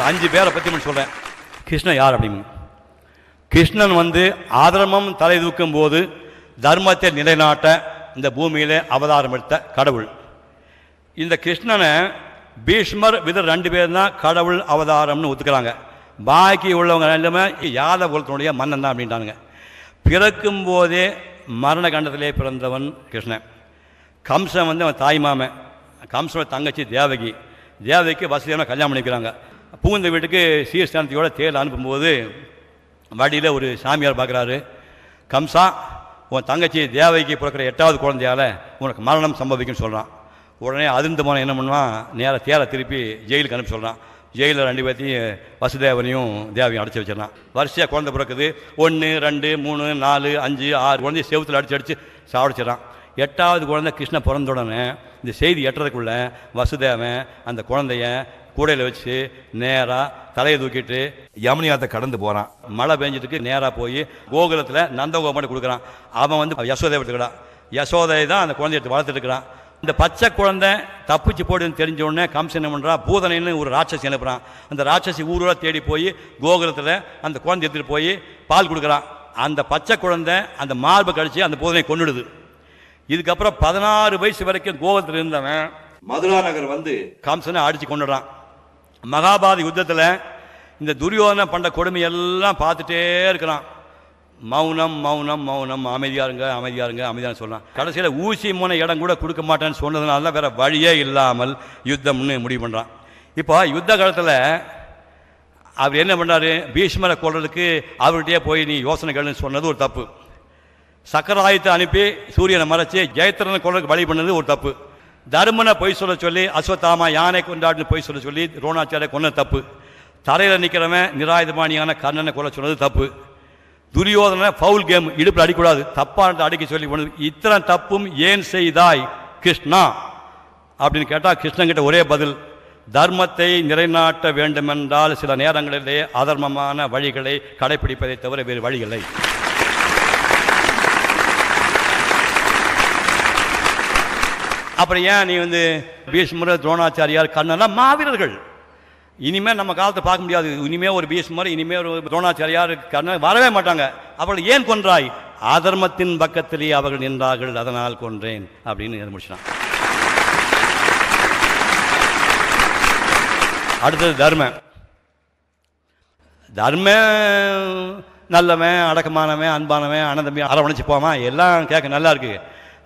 ஒரு 5 பேரை பற்றி மட்டும் சொல்கிறேன். கிருஷ்ணன் யார் அப்படின்னு. கிருஷ்ணன் ஆதர்மம் தலை தூக்கும் போது தர்மத்தை நிலைநாட்ட இந்த பூமியிலே அவதாரம் எடுத்த கடவுள். இந்த கிருஷ்ணனை பீஷ்மர் விதர் 2 பேர் தான் கடவுள் அவதாரம்னு ஒத்துக்கிறாங்க. பாக்கி உள்ளவங்க எல்லாமே யாதவ குலத்தினுடைய மன்னன் தான் அப்படின்ட்டானுங்க. பிறக்கும் போதே மரண கண்டத்திலே பிறந்தவன் கிருஷ்ணன். கம்சன் அவன் தாய்மாமன். கம்சனோட தங்கச்சி தேவகி. தேவகிக்கு வசதியான கல்யாணம் பண்ணிக்கிறாங்க. பூந்த வீட்டுக்கு சீர்ஸ்தானத்தையோட தேர் அனுப்பும்போது வழியில் ஒரு சாமியார் பார்க்குறாரு. கம்சா, உன் தங்கச்சி தேவகிக்கு பிறக்கிற 8வது குழந்தையால் உனக்கு மரணம் சம்பவிக்குன்னு சொல்கிறான். உடனே அதிர்ந்து போன என்ன பண்ணுவான், நேராக தேரை திருப்பி ஜெயிலுக்கு அனுப்பி சொல்கிறான். ஜெயிலில் 2 பேர்த்தையும் வசுதேவனையும் தேவையும் அடைச்சி வச்சிடறான். வரிசையாக குழந்தை பிறக்குது. 1 2 3 4 5 6 குழந்தைய செவுத்தில் அடித்து சாவடிச்சிடறான். 8வது குழந்தை கிருஷ்ணன் பிறந்த உடனே இந்த செய்தி எட்டுறதுக்குள்ளே வசுதேவன் அந்த குழந்தைய கூடையில் வச்சு நேராக தலையை தூக்கிட்டு யமுனியாத்தை கடந்து போகிறான். மழை பெஞ்சிட்டு நேராக போய் கோகுலத்தில் நந்தகோபாட்டு கொடுக்குறான். அவன் யசோதை எடுத்துக்கிறான். யசோதை தான் அந்த குழந்தைய எடுத்து வளர்த்துட்டு இருக்கிறான். இந்த பச்சை குழந்தை தப்பிச்சு போடுன்னு தெரிஞ்ச உடனே கம்சன் என்ன பண்ணுறான், பூதனைன்னு ஒரு ராட்சசி அனுப்புகிறான். அந்த ராட்சசி ஊரோட தேடி போய் கோகுலத்தில் அந்த குழந்தை எடுத்துகிட்டு போய் பால் கொடுக்குறான். அந்த பச்சை குழந்தை அந்த மார்பை கடிச்சு அந்த பூதனை கொன்னுடுது. இதுக்கப்புறம் 16 வயசு வரைக்கும் கோகுலத்தில் இருந்தவன் மதுரா நகர் கம்சனை அடித்து கொண்டுடுறான். மகாபாரத யுத்தத்தில் இந்த துரியோதனை பண்ண கொடுமையெல்லாம் பார்த்துட்டே இருக்கிறான். மௌனம் மௌனம் மௌனம், அமைதியாக இருங்க அமைதியாக இருங்க அமைதியாக சொல்கிறான். கடைசியில் ஊசி மூணை இடம் கூட கொடுக்க மாட்டேன்னு சொன்னதுனால தான் வேறு வழியே இல்லாமல் யுத்தம்னு முடிவு பண்ணுறான். இப்போ யுத்த காலத்தில் அவர் என்ன பண்ணார், பீஷ்மரை கொள்றதுக்கு அவர்கிட்டயே போய் நீ யோசனை கேளுன்னு சொன்னது ஒரு தப்பு. சக்கராயத்தை அனுப்பி சூரியனை மறைச்சி ஜெயத்திரனை கொள்றதுக்கு வழி பண்ணது ஒரு தப்பு. தர்மனை பொய் சொல்ல சொல்லி அஸ்வத்தாமா யானை கொண்டாடுன்னு பொய் சொல்ல சொல்லி துரோணாச்சாரிய கொன்னது தப்பு. தரையில் நிற்கிறவன் நிராயுதபாணியான கர்ணனை கொல்ல சொன்னது தப்பு. துரியோதனை ஃபவுல் கேம் இடுப்பில் அடிக்கூடாது தப்பான அடிக்க சொல்லி போனது. இத்தனை தப்பும் ஏன் செய்தாய் கிருஷ்ணா அப்படின்னு கேட்டால் கிருஷ்ணன் கிட்ட ஒரே பதில், தர்மத்தை நிலைநாட்ட வேண்டுமென்றால் சில நேரங்களிலே அதர்மமான வழிகளை கடைபிடிப்பதை தவிர வேறு வழிகளை. அப்புறம் ஏன் நீ பீஷ்மர் துரோணாச்சாரியார் கர்ணன்லாம் மாவீரர்கள். இனிமேல் நம்ம காலத்தை பார்க்க முடியாது. இனிமேல் ஒரு பீஷ்மர் இனிமேல் ஒரு துரோணாச்சாரியார் கர்ணன் வரவே மாட்டாங்க. அவர்கள் ஏன் கொன்றாய், அதர்மத்தின் பக்கத்திலேயே அவர்கள் நின்றார்கள் அதனால் கொன்றேன் அப்படின்னு முடிச்சான். அடுத்தது தர்மம். நல்லவன் அடக்கமானவன் அன்பானவன் அனந்தம்பி அரவணைச்சு போவான் எல்லாம் கேட்க நல்லா இருக்கு.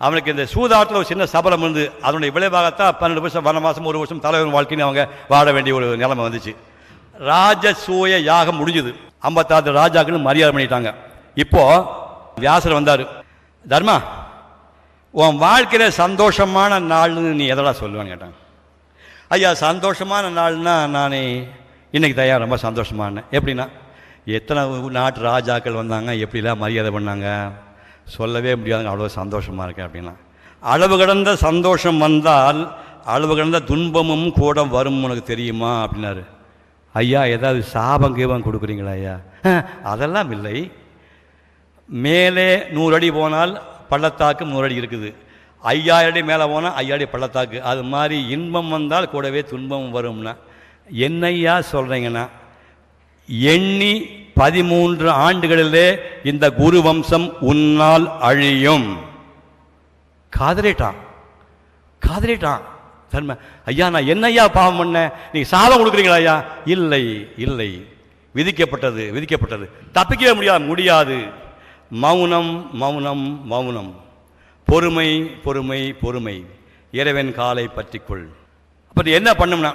அவனுக்கு இந்த சூதாட்டத்தில் ஒரு சின்ன சபலம் அதனுடைய விளைவாகத்தான் 12 வருஷம் வனவாசம் 1 வருஷம் தலைவர் வாழ்க்கைன்னு அவங்க வாழ வேண்டிய ஒரு நிலைமை வந்துச்சு. ராஜசூய யாகம் முடிஞ்சுது. 56 ராஜாக்கள் மரியாதை பண்ணிட்டாங்க. இப்போ வியாசர் வந்தார். தர்மா, உன் வாழ்க்கையில் சந்தோஷமான நாள்னு நீ எதெல்லாம் சொல்லுவான்னு கேட்டாங்க. ஐயா, சந்தோஷமான நாள்னா நான் இன்னைக்கு தயார் ரொம்ப சந்தோஷமான. எப்படின்னா, எத்தனை நாட்டு ராஜாக்கள் வந்தாங்க, எப்படிலாம் மரியாதை பண்ணாங்க, சொல்லவே முடியாதுங்க, அவ்வளோ சந்தோஷமாக இருக்கேன் அப்படின்னா. அளவு கடந்த சந்தோஷம் வந்தால் அளவு கடந்த துன்பமும் கூட வரும் உனக்கு தெரியுமா அப்படின்னாரு. ஐயா, ஏதாவது சாபம் கீபம் கொடுக்குறீங்களா ஐயா? அதெல்லாம் இல்லை. மேலே 100 அடி போனால் பள்ளத்தாக்கு 100 அடி இருக்குது. 5000 அடி மேலே போனால் 5000 அடி பள்ளத்தாக்கு. அது மாதிரி இன்பம் வந்தால் கூடவே துன்பம் வரும்னா என்னையா சொல்கிறீங்கன்னா, எண்ணி 13 ஆண்டுகளிலே இந்த குரு வம்சம் உன்னால் அழியும். காதலிட்டான் தர்ம. ஐயா, நான் என்னையா பாவம் பண்ண, நீங்க சாபம் கொடுக்குறீங்களா ஐயா? இல்லை இல்லை, விதிக்கப்பட்டது தப்பிக்கவே முடியாது. மௌனம் மௌனம் மௌனம், பொறுமை பொறுமை பொறுமை, இறைவன் காலை பற்றிக்கொள். அப்படி என்ன பண்ணும்னா,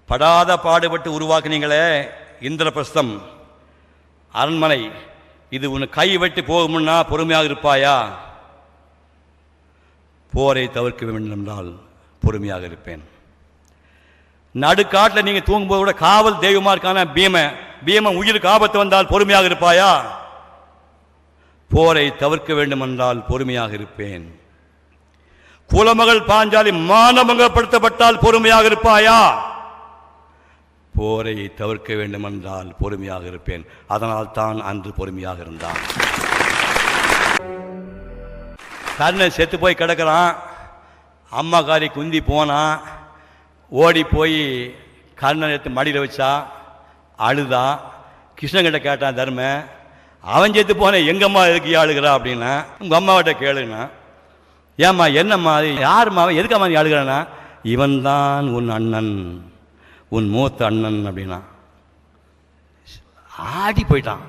படாத பாடுபட்டு உருவாக்குனீங்களே இந்திரபிரஸ்தம் அரண்மனை, இது உன்னை கை வெட்டி போகும்னா பொறுமையாக இருப்பாயா? போரை தவிர்க்க வேண்டும் என்றால் பொறுமையாக இருப்பேன். நடுக்காட்டில் நீங்கள் தூங்கும்போது கூட காவல் தெய்வமா இருக்கான பீமன் உயிருக்கு ஆபத்து வந்தால் பொறுமையாக இருப்பாயா? போரை தவிர்க்க வேண்டும் என்றால் பொறுமையாக இருப்பேன். குலமகள் பாஞ்சாலி மானபங்கப்படுத்தப்பட்டால் பொறுமையாக இருப்பாயா? போரை தவிர்க்க வேண்டும் என்றால் பொறுமையாக இருப்பேன். அதனால் தான் அன்று பொறுமையாக இருந்தான். கர்ணன் செத்து போய் கிடக்கிறான். அம்மா காரி குந்தி போனான். ஓடி போய் கர்ணன் எடுத்து மடியில் வச்சா, அழுதா. கிருஷ்ணகிட்ட கேட்டான் தர்ம, அவன் சேர்த்து போனேன் எங்கம்மா எதுக்கு அழுகிறா அப்படின்னா, உங்கள் அம்மாவிட்ட கேளுன்னா. ஏம்மா என்னம்மா யாரும்மா எதுக்கம்மா நீ அழுகிறானா? இவன் தான் உன் அண்ணன், உன் மூத்த அண்ணன் அப்படின்னா. ஆடி போயிட்டான்,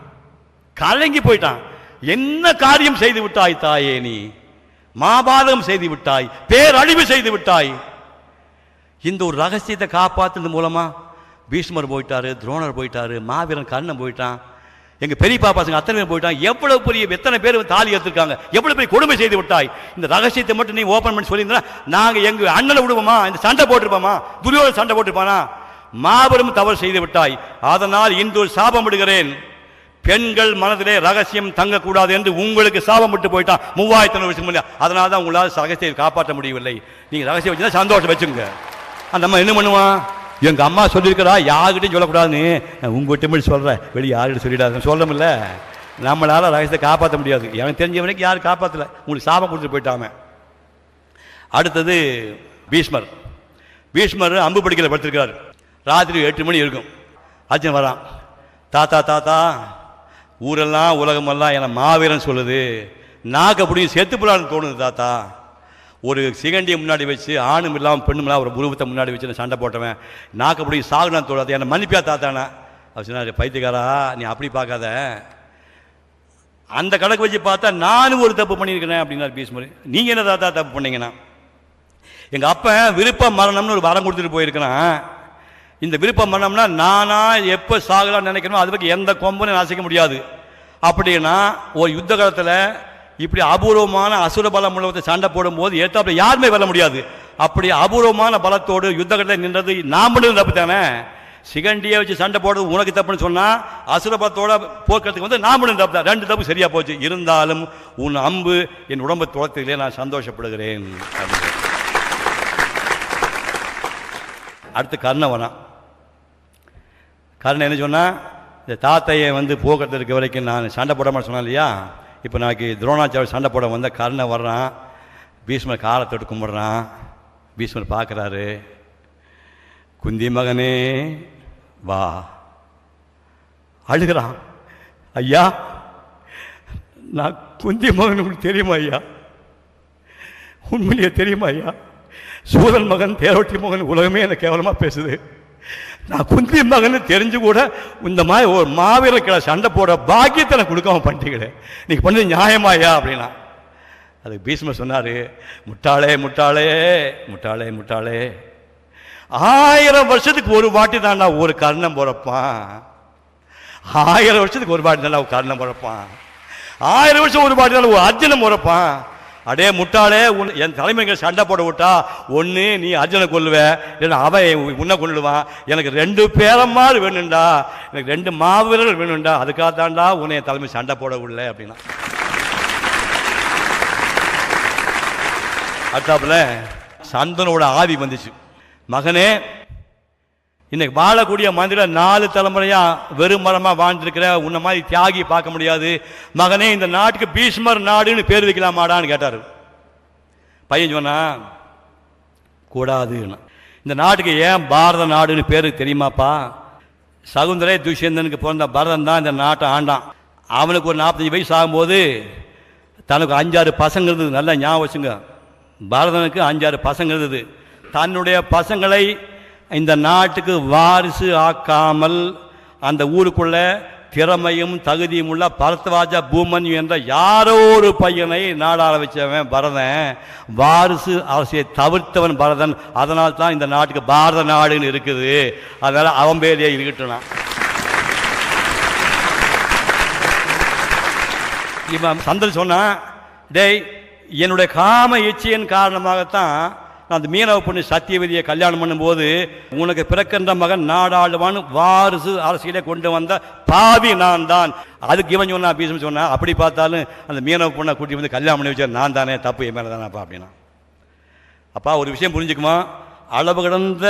கலங்கி போயிட்டான். என்ன காரியம் செய்து விட்டாய் தாயே, நீ மாபாதகம் செய்து விட்டாய், பேரழிவு செய்து விட்டாய். இந்த ஒரு ரகசியத்தை காப்பாற்றுறது மூலமா பீஷ்மர் போயிட்டாரு, துரோணர் போயிட்டாரு, மாவீரன் கர்ணன் போயிட்டான், எங்க பெரியப்பா பசங்க அத்தனை பேர் போயிட்டான். எவ்வளவு பெரிய எத்தனை பேர் தாலி எடுத்திருக்காங்க, எவ்வளவு பெரிய கொடுமை செய்து விட்டாய். இந்த ரகசியத்தை மட்டும் நீ ஓபன் பண்ணி சொல்லியிருந்தா நாங்க எங்க அண்ணனை விடுவோமா? இந்த சண்டை போட்டிருப்போமா? துரியோதன சண்டை போட்டிருப்பானா? மாபெரும் தவறு செய்து விட்டாய். அதனால் இன்று ஒரு சாபம் விடுகிறேன், பெண்கள் மனதிலே ரகசியம் தங்கக்கூடாது என்று உங்களுக்கு சாபம் விட்டு போயிட்டான் 3500 வருஷம் முன்னாடி. அதனால தான் உங்களால் ரகசியத்தை காப்பாற்ற முடியவில்லை. நீங்க ரகசியம் வச்சுதான் சந்தோஷம் வச்சுங்க. அந்த அம்மா என்ன பண்ணுவான்? எங்க அம்மா சொல்லியிருக்கிறா யாருக்கிட்டையும் சொல்லக்கூடாதுன்னு, உங்ககிட்ட மட்டும் சொல்றேன், வெளியே யாருக்கிட்ட சொல்லிடாதுன்னு சொல்றமில்ல. நம்மளால ரகசியத்தை காப்பாற்ற முடியாது. எனக்கு தெரிஞ்சவனுக்கு யாரும் காப்பாற்றல, உங்களுக்கு சாபம் கொடுத்துட்டு போயிட்டாம. அடுத்தது பீஷ்மர். பீஷ்மர் அம்பு படிக்கல படுத்திருக்கிறார். ராத்திரி 8 மணி இருக்கும். அர்ஜுன் வரான். தாத்தா தாத்தா, ஊரெல்லாம் உலகமெல்லாம் என மாவீரன் சொல்லுது, நாக்கு அப்படி செத்து போலான்னு தோணுது தாத்தா. ஒரு சிகண்டியை முன்னாடி வச்சு, ஆணும் இல்லாமல் பெண்ணும் இல்லாமல் ஒரு உருவத்தை முன்னாடி வச்சு நான் சண்டை போட்டவன், நாக்கு அப்படி சாகுனான்னு தோணாது, என்னை மன்னிப்பியா தாத்தானா? அவர் சொன்னார், பைத்தியக்காரா நீ அப்படி பார்க்காத, அந்த கணக்கு வச்சு பார்த்தா நானும் ஒரு தப்பு பண்ணியிருக்கிறேன் அப்படின்னார் பீஷ்மர். நீங்கள் என்ன தாத்தா தப்பு பண்ணீங்கன்னா, எங்கள் அப்பன் விருப்ப மரணம்னு ஒரு வரம் கொடுத்துட்டு போயிருக்கிறான். இந்த விருப்ப மரணம்னா நானா எப்போ சாகலான்னு நினைக்கிறோமோ அது பற்றி எந்த கொம்புன்னு அசைக்க முடியாது. அப்படின்னா ஒரு யுத்த காலத்தில் இப்படி அபூர்வமான அசுர பலம் உள்ளவத்தை சண்டை போடும்போது ஏற்றாப்புல யாருமே வெல்ல முடியாது. அப்படி அபூர்வமான பலத்தோடு யுத்த காலத்தில் நின்றது நாம் மட்டும் தப்பு தானே. சிகண்டியை வச்சு சண்டை போடுறது உனக்கு தப்புன்னு சொன்னால், அசுர பலத்தோட போக்குறதுக்கு வந்து நாம் மட்டும் தப்பு தான். 2 தப்பு சரியாக போச்சு. இருந்தாலும் உன் அம்பு என் உடம்பை துளத்திலே நான் சந்தோஷப்படுகிறேன். அடுத்து கர்ணன் வரான். கர்ணன் என்ன சொன்னால், இந்த தாத்தையை வந்து போக்குறதுக்கு வரைக்கும் நான் சண்டை போடாமல் சொன்னேன் இல்லையா, இப்போ நாளைக்கு துரோணாச்சாரியர் சண்டை போட வந்த கர்ணன் வர்றான். பீஷ்மர் காலை தொட்டு கும்பிட்றான். பீஷ்மர் பார்க்குறாரு, குந்தி மகனே வா. அழுகிறான். ஐயா நான் குந்தி மகன் உங்களுக்கு தெரியுமா ஐயா? உண்மையிலேயே தெரியுமா ஐயா? சூதன் மகன், தேரோட்டி மகன், உலகமே என்னை கேவலமாக பேசுது. நான் குந்தி மகன் தெரிஞ்சு கூட இந்த மாதிரி ஒரு மாவீரர்களை சண்டை போட பாக்கியத்தை நான் கொடுக்காம பண்ணிட்டீங்களே, நீங்கள் பண்ணது நியாயமாயா அப்படின்னா. அதுக்கு பீஷ்மர் சொன்னார், முட்டாளே முட்டாளே முட்டாளே முட்டாளே, 1000 வருஷத்துக்கு ஒரு வாட்டி தான்டா ஒரு கர்ணம் பிறப்பான். 1000 வருஷத்துக்கு ஒரு வாட்டி தான்டா ஒரு கர்ணம் பிறப்பான். 1000 வருஷம் ஒரு வாட்டி தான் ஒரு அர்ஜுனன் பிறப்பான். அடே முட்டாளே, என் தலைமைகள் சண்டை போட விட்டா ஒன்று நீ அர்ஜுனை கொல்லுவ, இல்லைன்னா அவன் உன்னை கொள்ளுவான். எனக்கு 2 பேரம்மாறு வேணும்டா, எனக்கு 2 மாவீரர்கள் வேணும்டா, அதுக்காக தாண்டா உன்னை என் தலைமை சண்டை போட விடல அப்படின்னா. அடுத்தாப்புல சந்தனோட ஆவி வந்துச்சு. மகனே, இன்னைக்கு வாழக்கூடிய மந்திரம் 4 தலைமுறையா வெறும் மரமா வாழ்ந்துருக்கிற உன்ன மாதிரி தியாகி பார்க்க முடியாது. மகனே, இந்த நாட்டுக்கு பீஷ்மர் நாடுன்னு பேர் வைக்கலாமாடான்னு கேட்டார். பையன் சொன்னா கூடாது. இந்த நாட்டுக்கு ஏன் பாரத நாடுன்னு பேரு தெரியுமாப்பா? சகுந்தரை துஷ்யந்தனுக்கு பிறந்த பரதன் தான் இந்த நாட்டை ஆண்டான். அவனுக்கு ஒரு 45 வயசு ஆகும்போது தனக்கு 5-6 பசங்க இருந்தது. நல்லா ஞாபகம் வச்சுங்க, பரதனுக்கு 5-6 பசங்க இருந்தது. தன்னுடைய பசங்களை இந்த நாட்டுக்கு வாரிசு ஆக்காமல் அந்த ஊருக்குள்ள திறமையும் தகுதியும் உள்ள பரத்வாஜ பூமன் என்ற யாரோ ஒரு பையனை நாடாள வச்சவன் பரதன். வாரிசு அரசியை தவிர்த்தவன் பரதன். அதனால் தான் இந்த நாட்டுக்கு பாரத நாடுன்னு இருக்குது. அதனால அவன் பேரையே இருக்கட்டும். இவன் சந்தன் சொன்னான், டேய், என்னுடைய காம இச்சையின் காரணமாகத்தான் நான் அந்த மீனவ பொண்ணு சத்தியவதியை கல்யாணம் பண்ணும்போது உனக்கு பிறக்கின்ற மகன் நாடாளுவான்னு வாரிசு அரசியலே கொண்டு வந்த பாவி நான் தான். அதுக்கு இவன் சொன்னா, பீஷ்மர் சொன்னா, அப்படி பார்த்தாலும் அந்த மீனவ பொண்ணை கூட்டி வந்து கல்யாணம் பண்ணி வச்சா நான் தானே, தப்பு என் மேலே தானேப்பா அப்படின்னா. அப்பா ஒரு விஷயம் புரிஞ்சுக்குமா, அளவு கடந்த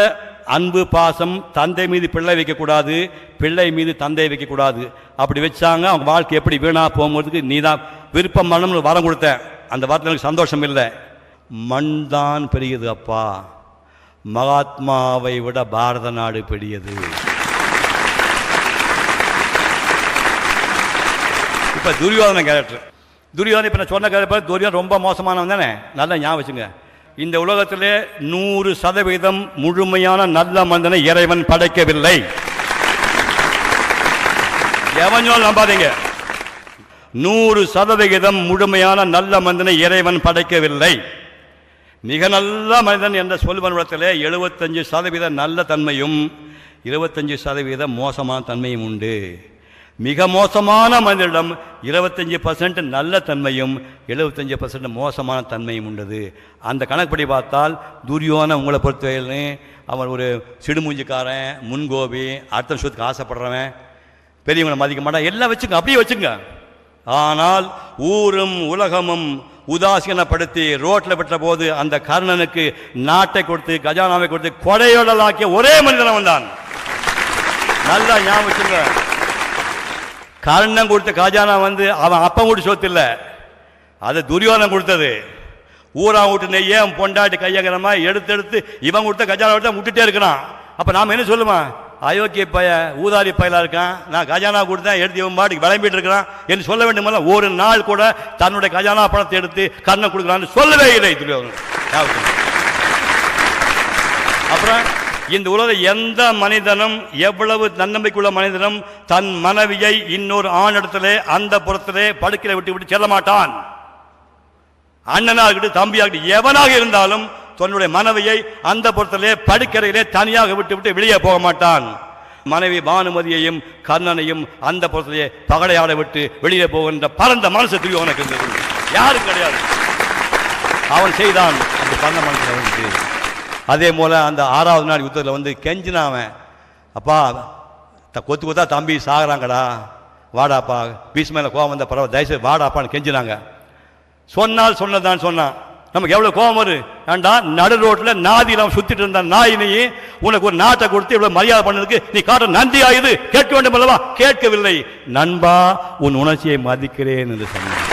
அன்பு பாசம் தந்தை மீது பிள்ளை வைக்கக்கூடாது, பிள்ளை மீது தந்தை வைக்கக்கூடாது. அப்படி வச்சாங்க அவங்க வாழ்க்கை எப்படி வீணா போகும்போதுக்கு நீ தான் விருப்பம் மரணம்னு வரம் கொடுத்த. அந்த வார்த்தை எனக்கு சந்தோஷம் இல்லை. மண் தான் பெரியது அப்பா, மகாத்மாவை விட பாரத நாடு பெரியது. இப்போ துரியோதன கேரக்டர், துரியோதனை இப்போ நான் சொன்ன கேரக்டர், துரியோதன் ரொம்ப மோசமானவன் தானே. நல்லா ஞாபகம் வச்சுங்க, இந்த உலகத்திலே 100% முழுமையான நல்ல மனிதனை இறைவன் படைக்கவில்லை. எவனோ நம்பாதீங்க, 100% முழுமையான நல்ல மனிதனை இறைவன் படைக்கவில்லை. மிக நல்ல மனிதன் என்ற சொல்வனிடத்திலே 75% நல்ல தன்மையும் 25% மோசமான தன்மையும் உண்டு. மிக மோசமான மனிதனிடம் 25% நல்ல தன்மையும் 75% மோசமான தன்மையும் உண்டது. அந்த கணக்குப்படி பார்த்தால் துரியோதனன் உங்களை பொறுத்தவரையிலே அவன் ஒரு சிடுமூஞ்சிக்காரன், முன்கோபி, அடுத்த விஷயத்துக்கு ஆசைப்படுறவன், பெரியவங்களை மதிக்க மாட்டான், எல்லாம் வச்சுங்க, அப்படியே வச்சுங்க. ஆனால் ஊரும் உலகமும் உதாசீனப்படுத்தி ரோட்டில் விட்ட போது அந்த கர்ணனுக்கு நாட்டை கொடுத்து கஜானாவை கொடுத்து கொடையோடலாக்கிய ஒரே மனிதன் வந்தான். நல்லா ஞாபகம் வச்சுங்க, கர்ணன் கொடுத்த கஜானா அவன் அப்பன் வீட்டு சொத்து இல்லை, அது துரியோதனன் கொடுத்தது. ஊரா விட்டு நெய்ய பொண்டாட்டி கையங்கிற எடுத்து இவன் கொடுத்த கஜானா விட்டுட்டே இருக்கிறான். அப்போ நாம் என்ன சொல்லுவான், அயோக்கிய பைய ஊதாரி பயலாக இருக்கான், நான் கஜானா கொடுத்தேன் எடுத்து இவன் பாட்டுக்கு விளம்பிட்டு இருக்கிறான் என்று சொல்ல வேண்டுமல்ல. ஒரு நாள் கூட தன்னுடைய கஜானா பணத்தை எடுத்து கர்ணன் கொடுக்குறான்னு சொல்லவே இல்லை துரியோதனன். அப்புறம் இந்த உலக எந்த மனிதனும், எவ்வளவு தன்னம்பிக்கையுள்ள மனிதனும் தன் மனைவியை இன்னொரு ஆணிடத்திலே அந்த புறத்திலே படுக்கையை விட்டு செல்ல மாட்டான். அண்ணனாகட்டும் தம்பியாகட்டும் எவனாக இருந்தாலும் தன்னுடைய மனைவியை அந்த புறத்திலே படுக்கறையிலே தனியாக விட்டு வெளியே போக மாட்டான். மனைவி பானுமதியையும் கர்ணனையும் அந்த புறத்திலே பகடையாட விட்டு வெளியே போகின்ற பரந்த மனசு துரியோதனனுக்கு இருந்தது, யாரும் கிடையாது. அவன் செய்தான் அந்த பரந்த மனசு. அதே போல அந்த 6வது நாள் யுத்தத்தில் கெஞ்சினாவன், அப்பா கொத்து கொத்தா தம்பி சாகிறாங்கடா, வாடாப்பா, பீஷ்மேல கோவம் வந்த பரவாயில்ல, தயவுசெய்து வாடாப்பான்னு கெஞ்சினாங்க. சொன்னால் சொன்னதான் சொன்னான். நமக்கு எவ்வளோ கோபம் வரும். ஏண்டா நடு ரோட்டில் நாதியில் சுத்திட்டு இருந்த நாயினையே உனக்கு ஒரு நாட்டை கொடுத்து இவ்வளோ மரியாதை பண்ணதுக்கு நீ காட்ட நன்றி ஆயுது கேட்க வேண்டும் அல்லவா? கேட்கவில்லை. நண்பா உன் உணர்ச்சியை மதிக்கிறேன் என்று சொன்னான்.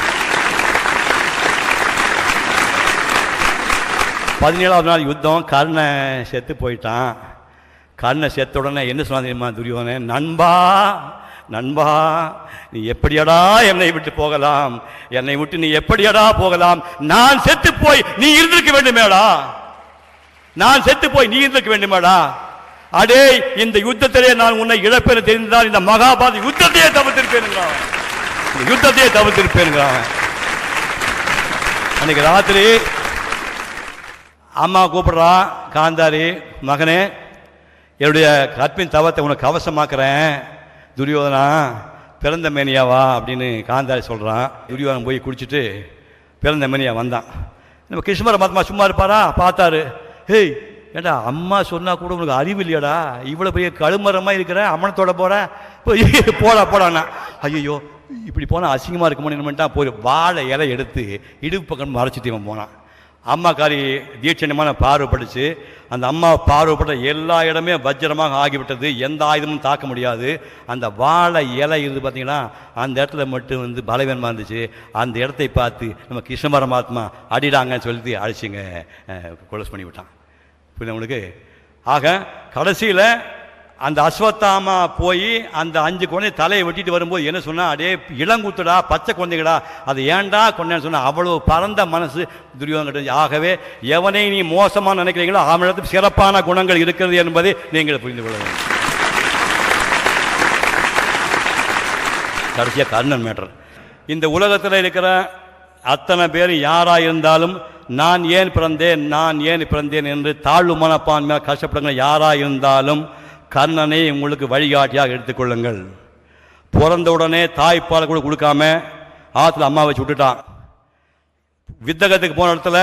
17வது நாள் யுத்தம், கர்ணன் செத்து போயிட்டான். கர்ணன் செத்த உடனே என்ன சொன்னா தெரியுமா துரியோதனன், நண்பா நண்பா நீ எப்படியடா என்னை விட்டு போகலாம், என்னை விட்டு நீ எப்படியடா போகலாம், நான் செத்து போய் நீ இருந்திருக்க வேண்டுமேடா, நான் செத்து போய் நீ இருந்திருக்க வேண்டுமேடா, அடே இந்த யுத்தத்திலே நான் உன்னை இழப்பேன் தெரிந்தால் இந்த மகாபாரத யுத்தத்தையே தவிர்த்திருப்பேன், யுத்தத்தையே தவிர்த்திருப்பேன். அன்னைக்கு ராத்திரி அம்மா கூப்பிடுறா, காந்தாரி மகனே என்னுடைய கற்பின் தவத்தை உனக்கு அவசமாக்குறேன், துரியோதனா பிறந்த மேனியாவா அப்படின்னு காந்தாரி சொல்கிறான். துரியோதனன் போய் குடிச்சிட்டு பிறந்த மேனியா வந்தான். நம்ம கிருஷ்ண பரமாத்மா சும்மா இருப்பாரா, பார்த்தாரு. ஹேய் ஏண்டா அம்மா சொன்னால் கூட உனக்கு அறிவு இல்லையாடா, இவ்வளோ பெரிய கழுமரமாக இருக்கிற அம்மனத்தோட போகிற, போடா போடாண்ணா. ஐயோ இப்படி போனால் அசிங்கமாக இருக்குமோன்னு போய் வாழை இலை எடுத்து இடுப்பு பக்கம் மறைச்சிட்டு இவன் போனான். அம்மாக்காரி தீட்சணமான பார்வைப்பட்டுச்சு. அந்த அம்மா பார்வைப்பட்ட எல்லா இடமே வஜ்ரமாக ஆகிவிட்டது, எந்த ஆயுதமும் தாக்க முடியாது. அந்த வாழை இலை இருந்து பார்த்தீங்கன்னா அந்த இடத்துல மட்டும் பலவீனமாக இருந்துச்சு. அந்த இடத்தை பார்த்து நம்ம கிருஷ்ண பரமாத்மா அடிடாங்கன்னு சொல்லிட்டு அழைச்சிங்க கொலஸ் பண்ணி விட்டான். புரியுது உங்களுக்கு? ஆக கடைசியில் அந்த அஸ்வத்தாமா போய் அந்த 5 குழந்தை தலையை வெட்டிட்டு வரும்போது என்ன சொன்னா, அடே இளங்குத்துடா பச்சை குழந்தைகளா, அது ஏண்டா கொண்டேன்னு சொன்னா, அவ்வளவு பரந்த மனசு துரியோதனன். ஆகவே எவனை நீ மோசமாக நினைக்கிறீங்களோ அவனிடத்தில் சிறப்பான குணங்கள் இருக்கிறது என்பதை நீங்கள் புரிந்து கொள்ள வேண்டும். கடைசியாக கர்ணன் மேட்டர். இந்த உலகத்தில் இருக்கிற அத்தனை பேர் யாராக இருந்தாலும் நான் ஏன் பிறந்தேன் நான் ஏன் பிறந்தேன் என்று தாழ்வு மனப்பான்மையாக கஷ்டப்படுங்க யாராக இருந்தாலும் கர்ணனை உங்களுக்கு வழிகாட்டியாக எடுத்துக்கொள்ளுங்கள். பிறந்தவுடனே தாய்ப்பால் கூட கொடுக்காம ஆற்றுல அம்மா வச்சு விட்டுட்டான். வித்தகத்துக்கு போன இடத்துல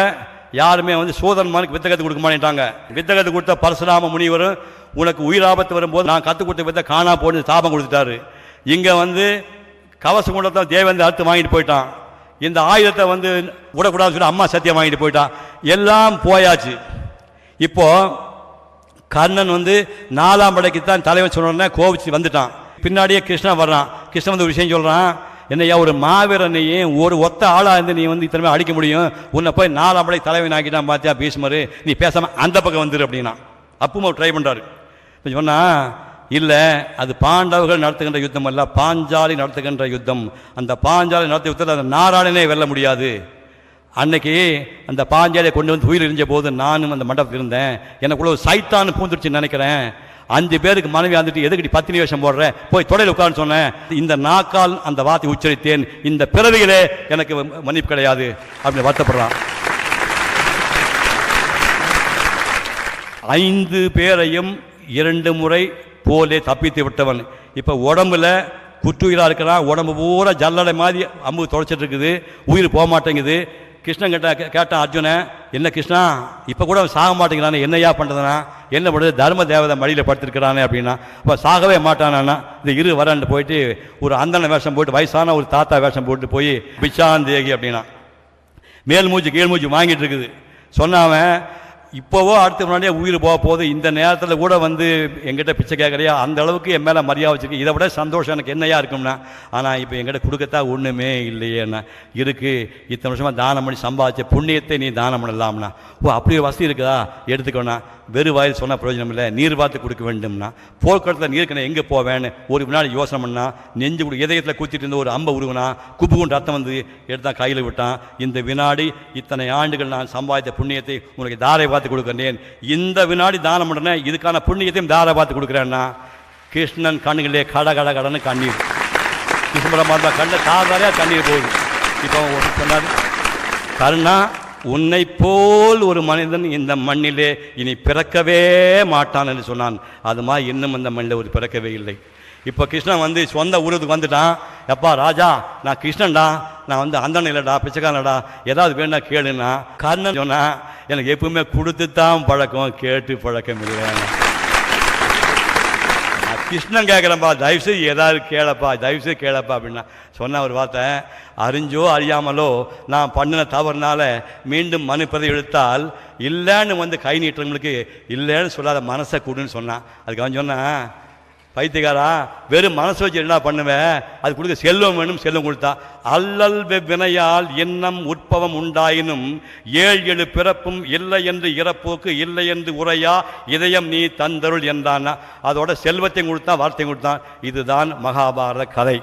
யாருமே சோதன்மானுக்கு வித்தகத்துக்கு கொடுக்க மாட்டேன்ட்டாங்க. வித்தகத்துக்கு கொடுத்த பரசுராம முனிவரும் உனக்கு உயிராபத்து வரும்போது நான் கற்றுக் கொடுத்த வித்த காணா போட்டு சாபம் கொடுத்துட்டாரு. இங்கே கவச குண்டத்தை தேவேந்திர அறுத்து வாங்கிட்டு போயிட்டான். இந்த ஆயுதத்தை விடக்கூடாதுன்னு சொல்லி அம்மா சத்தியம் வாங்கிட்டு போயிட்டான். எல்லாம் போயாச்சு. இப்போ கர்ணன் 4ஆம் படைக்கு தான் தலைவன் சொன்ன கோவிச்சு வந்துட்டான். பின்னாடியே கிருஷ்ணன் வர்றான். கிருஷ்ணன் ஒரு விஷயம் சொல்கிறான், என்னையா ஒரு மாவீரனையும் ஒரு ஒத்த ஆளாக இருந்து நீ வந்து இத்தனை அடிக்க முடியும், உன்னை போய் 4 ஆம்பளை தலைவன் ஆக்கிட்டான் பார்த்தியா பீஷ்மர், நீ பேசாமல் அந்த பக்கம் வந்துரு அப்படின்னா. அப்பவும் ட்ரை பண்ணுறாரு. சொன்னா இல்லை, அது பாண்டவர்கள் நடத்துகின்ற யுத்தம் அல்ல, பாஞ்சாலி நடத்துகின்ற யுத்தம். அந்த பாஞ்சாலி நடத்த யுத்தத்தில் அந்த நாராயணனே வெல்ல முடியாது. அன்னைக்கு அந்த பாஞ்சாலியை கொண்டு வந்து உயிர் எரிஞ்ச போது நானும் அந்த மண்டபத்தில் இருந்தேன். எனக்குள்ள ஒரு சைத்தான்னு பூந்துருச்சுன்னு நினைக்கிறேன். 5 பேருக்கு மனைவி வந்துட்டு எதுக்கடி 10 வேஷம் போடுற, போய் தொடையில் உட்கார்னு சொன்னேன். இந்த நாக்கால் அந்த வார்த்தை உச்சரித்தேன், இந்த பிறவிகளே எனக்கு மன்னிப்பு கிடையாது அப்படின்னு வருத்தப்படுறான். 5 பேரையும் 2 முறை போலே தப்பித்து விட்டவன். இப்போ உடம்புல குற்றுயிராக இருக்கிறான், உடம்பு பூரா ஜல்லடை மாதிரி அம்பு தொலைச்சிட்டு இருக்குது, உயிர் போக மாட்டேங்குது. கிருஷ்ணன் கேட்டான் அர்ஜுனன், என்ன கிருஷ்ணா இப்போ கூட சாக மாட்டேங்கிறானே, என்னையா பண்ணுறதுனா? என்ன பண்ணுறது, தர்ம தேவதை மடியில் படுத்திருக்கிறானே அப்படின்னா. அப்போ சாகவே மாட்டானா, இந்த வரன்ட்டு போயிட்டு ஒரு அந்தன வேஷம் போட்டு, வயசான ஒரு தாத்தா வேஷம் போட்டு போய் பிச்சாந்தேகி அப்படின்னா மேல் மூச்சு கீழ் மூச்சு வாங்கிட்டு இருக்குது. சொன்னாவன் இப்போவோ அடுத்த முன்னாடியே உயிர் போக போகுது, இந்த நேரத்தில் கூட வந்து எங்கிட்ட பிச்சை கேட்குறியா, அந்த அளவுக்கு என் மேலே மரியாதை வச்சுருக்கு, இதை விட சந்தோஷம் எனக்கு என்னையா இருக்கும்னா. ஆனால் இப்போ எங்கிட்ட கொடுக்கத்தான் ஒன்றுமே இல்லையேண்ணா. இருக்குது, இத்தனை வருஷமாக தானம் பண்ணி சம்பாதிச்ச புண்ணியத்தை நீ தானம் பண்ணலாம்னா. ஓ அப்படி ஒரு வசதி இருக்குதா, எடுத்துக்கோண்ணா. வெறும் வாயில் சொன்னால் பிரயோஜனம் இல்லை, நீர் பார்த்து கொடுக்க வேண்டும்னா. போர்க்களத்தில் நீருக்கு எங்கே போவேன்னு ஒரு வினாடி யோசனை பண்ணா, நெஞ்சு இதயத்தில் குத்திட்டு இருந்த ஒரு அம்பை உருவனா, குப்புகுண்டு ரத்தம் வந்து எடுத்தான் கையில் விட்டான். இந்த வினாடி இத்தனை ஆண்டுகள் நான் சம்பாதித்த புண்ணியத்தை உனக்கு தாரை பார்த்து கொடுக்கிறேன், இந்த வினாடி தானம் பண்ணுறேன், இதுக்கான புண்ணியத்தையும் தாரை பார்த்து கொடுக்குறேன்னா. கிருஷ்ணன் கண்ணுகளே கட கட கடன்னு கண்ணீர், கிருஷ்ணபுரம் பார்த்தா கண்ணில் தாரையாக கண்ணீர் போகுது. இப்போ சொன்னார், கருணா உன்னை போல் ஒரு மனிதன் இந்த மண்ணிலே இனி பிறக்கவே மாட்டான் என்று சொன்னான். அது மாதிரி இன்னும் இந்த மண்ணில் ஒரு பிறக்கவே இல்லை. இப்போ கிருஷ்ணன் வந்து சொந்த ஊருக்கு வந்துட்டான். எப்பா ராஜா, நான் கிருஷ்ணன்டா, நான் வந்து அந்தன் இல்லைடா, பிச்சைக்காரனடா, ஏதாவது வேணா கேளுன்னா. கர்ணன் சொன்னா, எனக்கு எப்பவுமே கொடுத்து தான் பழக்கம், கேட்டு பழக்கம் இல்லை. கிருஷ்ணன் கேட்குறப்பா, தயவுசெய்து ஏதாவது கேளப்பா, தயவுசெய்து கேளப்பா அப்படின்னா. சொன்ன ஒரு வார்த்தை, அறிஞ்சோ அறியாமலோ நான் பண்ணின தவறுனால மீண்டும் மனுப்பதை இழுத்தால் இல்லைன்னு வந்து கை நீட்டுறவங்களுக்கு இல்லைன்னு சொல்லாத மனசை கூடுன்னு சொன்னான். அதுக்கு அவன் சொன்னான், பைத்தியக்காரா வெறும் மனசு வச்சு என்ன பண்ணுவேன், அது கொடுக்க செல்வம் வேணும், செல்வம் கொடுத்தா. அல்லல் வினையால் எண்ணம் உற்பவம் உண்டாயினும் 7 பிறப்பும் இல்லை என்று இறப்போக்கு இல்லை என்று உரையா இதயம் நீ தந்தருள் என்றான்னா. அதோட செல்வத்தையும் கொடுத்தான், வார்த்தையும் கொடுத்தான். இதுதான் மகாபாரத கதை.